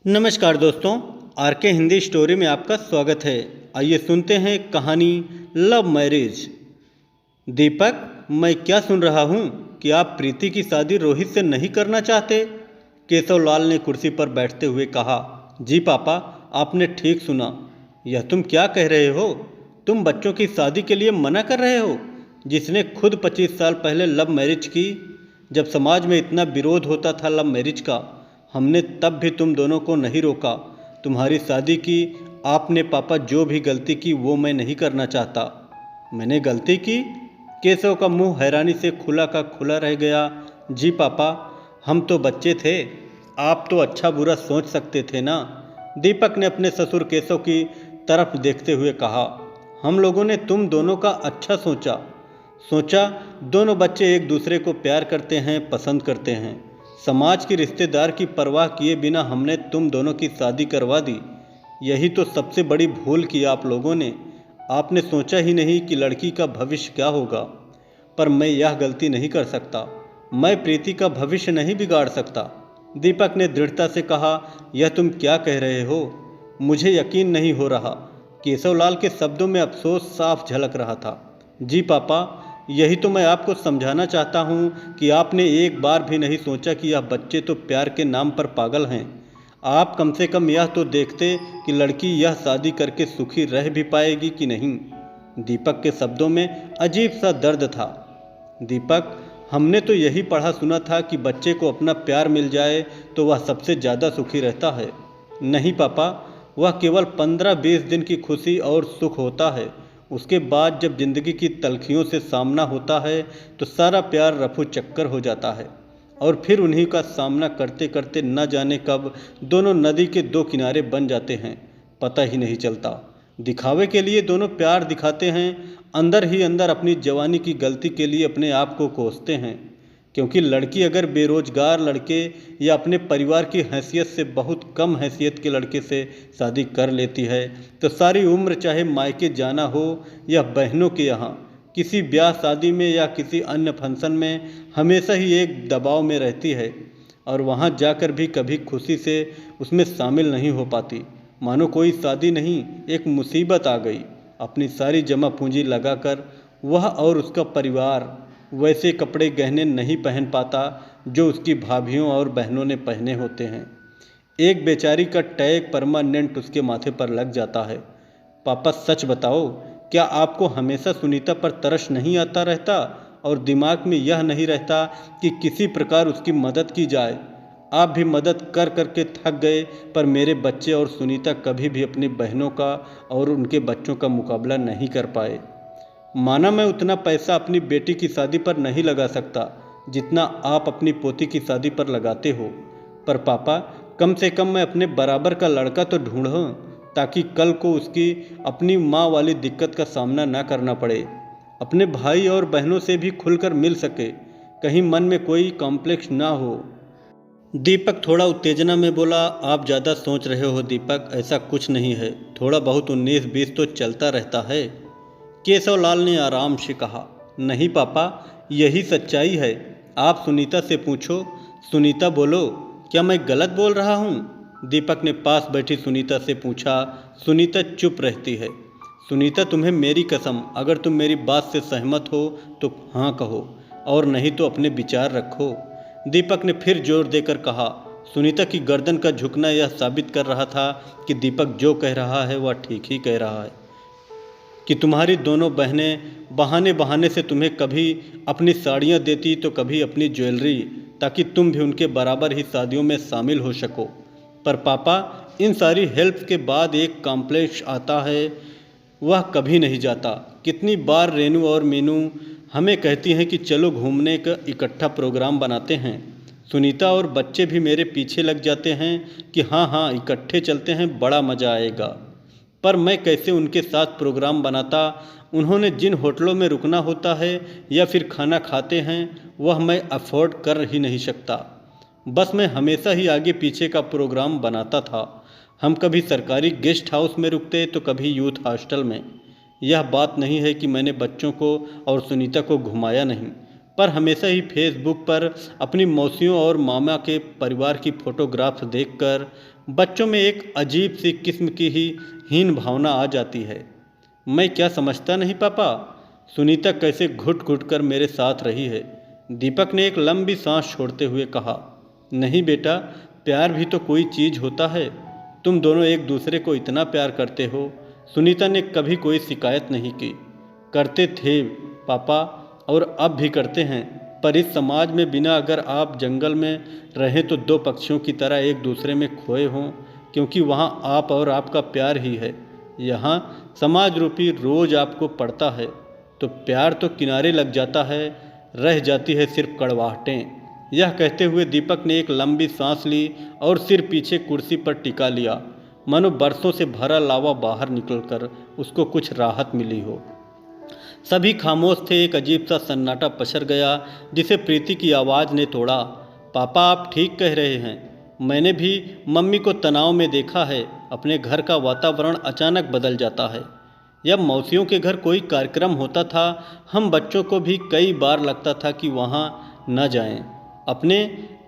नमस्कार दोस्तों, आर के हिंदी स्टोरी में आपका स्वागत है। आइए सुनते हैं कहानी लव मैरिज। दीपक, मैं क्या सुन रहा हूँ कि आप प्रीति की शादी रोहित से नहीं करना चाहते? केशवलाल ने कुर्सी पर बैठते हुए कहा। जी पापा, आपने ठीक सुना। यह तुम क्या कह रहे हो? तुम बच्चों की शादी के लिए मना कर रहे हो, जिसने खुद 25 साल पहले लव मैरिज की। जब समाज में इतना विरोध होता था लव मैरिज का, हमने तब भी तुम दोनों को नहीं रोका। तुम्हारी शादी की आपने पापा, जो भी गलती की वो मैं नहीं करना चाहता। मैंने गलती की? केशव का मुंह हैरानी से खुला का खुला रह गया। जी पापा, हम तो बच्चे थे, आप तो अच्छा बुरा सोच सकते थे ना। दीपक ने अपने ससुर केशव की तरफ देखते हुए कहा। हम लोगों ने तुम दोनों का अच्छा सोचा दोनों बच्चे एक दूसरे को प्यार करते हैं, पसंद करते हैं। समाज की रिश्तेदार की परवाह किए बिना हमने तुम दोनों की शादी करवा दी। यही तो सबसे बड़ी भूल की आप लोगों ने। आपने सोचा ही नहीं कि लड़की का भविष्य क्या होगा। पर मैं यह गलती नहीं कर सकता। मैं प्रीति का भविष्य नहीं बिगाड़ सकता। दीपक ने दृढ़ता से कहा। यह तुम क्या कह रहे हो? मुझे यकीन नहीं हो रहा। केशवलाल के शब्दों में अफसोस साफ झलक रहा था। जी पापा, यही तो मैं आपको समझाना चाहता हूँ कि आपने एक बार भी नहीं सोचा कि यह बच्चे तो प्यार के नाम पर पागल हैं। आप कम से कम यह तो देखते कि लड़की यह शादी करके सुखी रह भी पाएगी कि नहीं। दीपक के शब्दों में अजीब सा दर्द था। दीपक, हमने तो यही पढ़ा सुना था कि बच्चे को अपना प्यार मिल जाए तो वह सबसे ज़्यादा सुखी रहता है। नहीं पापा, वह केवल 15-20 दिन की खुशी और सुख होता है। उसके बाद जब जिंदगी की तलखियों से सामना होता है तो सारा प्यार रफू चक्कर हो जाता है। और फिर उन्हीं का सामना करते करते न जाने कब दोनों नदी के दो किनारे बन जाते हैं, पता ही नहीं चलता। दिखावे के लिए दोनों प्यार दिखाते हैं, अंदर ही अंदर अपनी जवानी की गलती के लिए अपने आप को कोसते हैं। क्योंकि लड़की अगर बेरोजगार लड़के या अपने परिवार की हैसियत से बहुत कम हैसियत के लड़के से शादी कर लेती है तो सारी उम्र, चाहे मायके जाना हो या बहनों के यहाँ किसी ब्याह शादी में या किसी अन्य फंक्शन में, हमेशा ही एक दबाव में रहती है और वहाँ जाकर भी कभी खुशी से उसमें शामिल नहीं हो पाती। मानो कोई शादी नहीं, एक मुसीबत आ गई। अपनी सारी जमा पूंजी लगाकर वह और उसका परिवार वैसे कपड़े गहने नहीं पहन पाता जो उसकी भाभियों और बहनों ने पहने होते हैं। एक बेचारी का टैग परमानेंट उसके माथे पर लग जाता है। पापा सच बताओ, क्या आपको हमेशा सुनीता पर तरस नहीं आता रहता और दिमाग में यह नहीं रहता कि किसी प्रकार उसकी मदद की जाए? आप भी मदद कर कर के थक गए, पर मेरे बच्चे और सुनीता कभी भी अपनी बहनों का और उनके बच्चों का मुकाबला नहीं कर पाए। माना मैं उतना पैसा अपनी बेटी की शादी पर नहीं लगा सकता जितना आप अपनी पोती की शादी पर लगाते हो, पर पापा, कम से कम मैं अपने बराबर का लड़का तो ढूंढूं ताकि कल को उसकी अपनी माँ वाली दिक्कत का सामना ना करना पड़े, अपने भाई और बहनों से भी खुलकर मिल सके, कहीं मन में कोई कॉम्प्लेक्स ना हो। दीपक थोड़ा उत्तेजना में बोला। आप ज़्यादा सोच रहे हो दीपक, ऐसा कुछ नहीं है। थोड़ा बहुत 19-20 तो चलता रहता है। केशवलाल ने आराम से कहा। नहीं पापा, यही सच्चाई है। आप सुनीता से पूछो। सुनीता, बोलो, क्या मैं गलत बोल रहा हूँ? दीपक ने पास बैठी सुनीता से पूछा। सुनीता चुप रहती है। सुनीता, तुम्हें मेरी कसम, अगर तुम मेरी बात से सहमत हो तो हाँ कहो, और नहीं तो अपने विचार रखो। दीपक ने फिर जोर देकर कहा। सुनीता की गर्दन का झुकना यह साबित कर रहा था कि दीपक जो कह रहा है वह ठीक ही कह रहा है, कि तुम्हारी दोनों बहनें बहाने बहाने से तुम्हें कभी अपनी साड़ियाँ देती तो कभी अपनी ज्वेलरी, ताकि तुम भी उनके बराबर ही शादियों में शामिल हो सको। पर पापा, इन सारी हेल्प के बाद एक कॉम्प्लेक्स आता है, वह कभी नहीं जाता। कितनी बार रेनू और मीनू हमें कहती हैं कि चलो घूमने का इकट्ठा प्रोग्राम बनाते हैं। सुनीता और बच्चे भी मेरे पीछे लग जाते हैं कि हाँ हाँ इकट्ठे चलते हैं, बड़ा मज़ा आएगा। पर मैं कैसे उनके साथ प्रोग्राम बनाता? उन्होंने जिन होटलों में रुकना होता है या फिर खाना खाते हैं वह मैं अफोर्ड कर ही नहीं सकता। बस मैं हमेशा ही आगे पीछे का प्रोग्राम बनाता था। हम कभी सरकारी गेस्ट हाउस में रुकते तो कभी यूथ हॉस्टल में। यह बात नहीं है कि मैंने बच्चों को और सुनीता को घुमाया नहीं, पर हमेशा ही फेसबुक पर अपनी मौसियों और मामा के परिवार की फ़ोटोग्राफ्स देखकर बच्चों में एक अजीब सी किस्म की ही हीन भावना आ जाती है। मैं क्या समझता नहीं पापा, सुनीता कैसे घुट घुट कर मेरे साथ रही है। दीपक ने एक लंबी सांस छोड़ते हुए कहा, नहीं बेटा, प्यार भी तो कोई चीज़ होता है। तुम दोनों एक दूसरे को इतना प्यार करते हो। सुनीता ने कभी कोई शिकायत नहीं की। करते थे पापा, और अब भी करते हैं, पर इस समाज में बिना अगर आप जंगल में रहें तो दो पक्षियों की तरह एक दूसरे में खोए हों, क्योंकि वहाँ आप और आपका प्यार ही है। यहाँ समाज रूपी रोज आपको पड़ता है तो प्यार तो किनारे लग जाता है, रह जाती है सिर्फ कड़वाहटें। यह कहते हुए दीपक ने एक लंबी सांस ली और सिर पीछे कुर्सी पर टिका लिया, मानो बरसों से भरा लावा बाहर निकलकर उसको कुछ राहत मिली हो। सभी खामोश थे। एक अजीब सा सन्नाटा पसर गया जिसे प्रीति की आवाज़ ने तोड़ा। पापा, आप ठीक कह रहे हैं। मैंने भी मम्मी को तनाव में देखा है। अपने घर का वातावरण अचानक बदल जाता है। जब मौसियों के घर कोई कार्यक्रम होता था, हम बच्चों को भी कई बार लगता था कि वहाँ न जाएं, अपने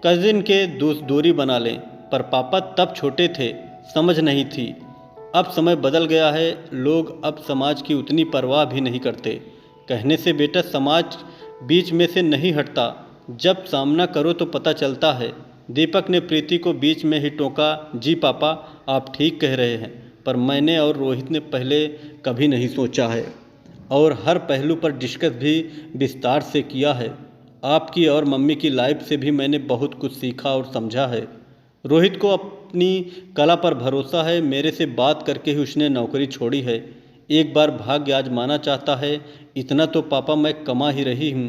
कजिन के दूरी बना लें, पर पापा तब छोटे थे, समझ नहीं थी। अब समय बदल गया है, लोग अब समाज की उतनी परवाह भी नहीं करते। कहने से बेटा, समाज बीच में से नहीं हटता, जब सामना करो तो पता चलता है। दीपक ने प्रीति को बीच में ही टोका। जी पापा, आप ठीक कह रहे हैं, पर मैंने और रोहित ने पहले कभी नहीं सोचा है और हर पहलू पर डिस्कस भी विस्तार से किया है। आपकी और मम्मी की लाइफ से भी मैंने बहुत कुछ सीखा और समझा है। रोहित को अपनी कला पर भरोसा है। मेरे से बात करके ही उसने नौकरी छोड़ी है। एक बार भाग्य आजमाना चाहता है। इतना तो पापा मैं कमा ही रही हूँ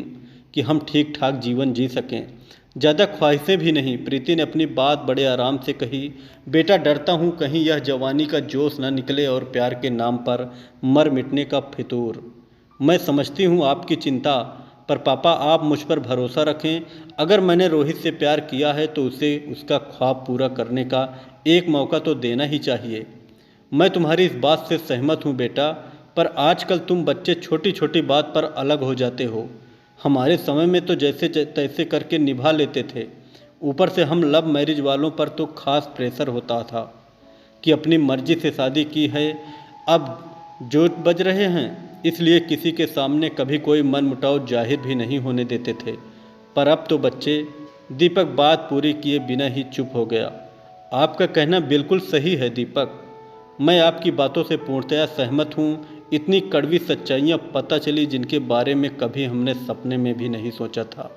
कि हम ठीक ठाक जीवन जी सकें, ज़्यादा ख्वाहिशें भी नहीं। प्रीति ने अपनी बात बड़े आराम से कही। बेटा, डरता हूँ कहीं यह जवानी का जोश न निकले और प्यार के नाम पर मर मिटने का फितूर। मैं समझती हूँ आपकी चिंता, पर पापा आप मुझ पर भरोसा रखें। अगर मैंने रोहित से प्यार किया है तो उसे उसका ख्वाब पूरा करने का एक मौका तो देना ही चाहिए। मैं तुम्हारी इस बात से सहमत हूँ बेटा, पर आजकल तुम बच्चे छोटी छोटी बात पर अलग हो जाते हो। हमारे समय में तो जैसे तैसे करके निभा लेते थे। ऊपर से हम लव मैरिज वालों पर तो खास प्रेशर होता था कि अपनी मर्जी से शादी की है। अब जो बज रहे हैं, इसलिए किसी के सामने कभी कोई मनमुटाव जाहिर भी नहीं होने देते थे। पर अब तो बच्चे। दीपक बात पूरी किए बिना ही चुप हो गया। आपका कहना बिल्कुल सही है दीपक, मैं आपकी बातों से पूर्णतया सहमत हूँ। इतनी कड़वी सच्चाइयाँ पता चली जिनके बारे में कभी हमने सपने में भी नहीं सोचा था।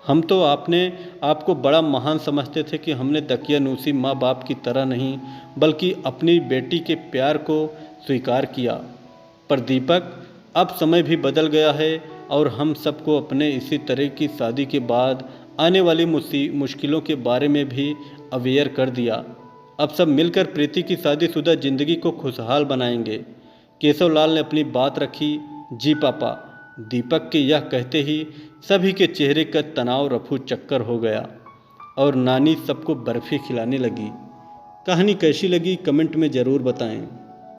हम तो आपको बड़ा महान समझते थे कि हमने दकियानूसी माँ बाप की तरह नहीं, बल्कि अपनी बेटी के प्यार को स्वीकार किया। पर दीपक, अब समय भी बदल गया है और हम सबको अपने इसी तरह की शादी के बाद आने वाली मुश्किलों के बारे में भी अवेयर कर दिया। अब सब मिलकर प्रीति की शादीशुदा जिंदगी को खुशहाल बनाएंगे। केशवलाल ने अपनी बात रखी। जी पापा। दीपक के यह कहते ही सभी के चेहरे का तनाव रफू चक्कर हो गया और नानी सबको बर्फ़ी खिलाने लगी। कहानी कैसी लगी कमेंट में ज़रूर बताएं।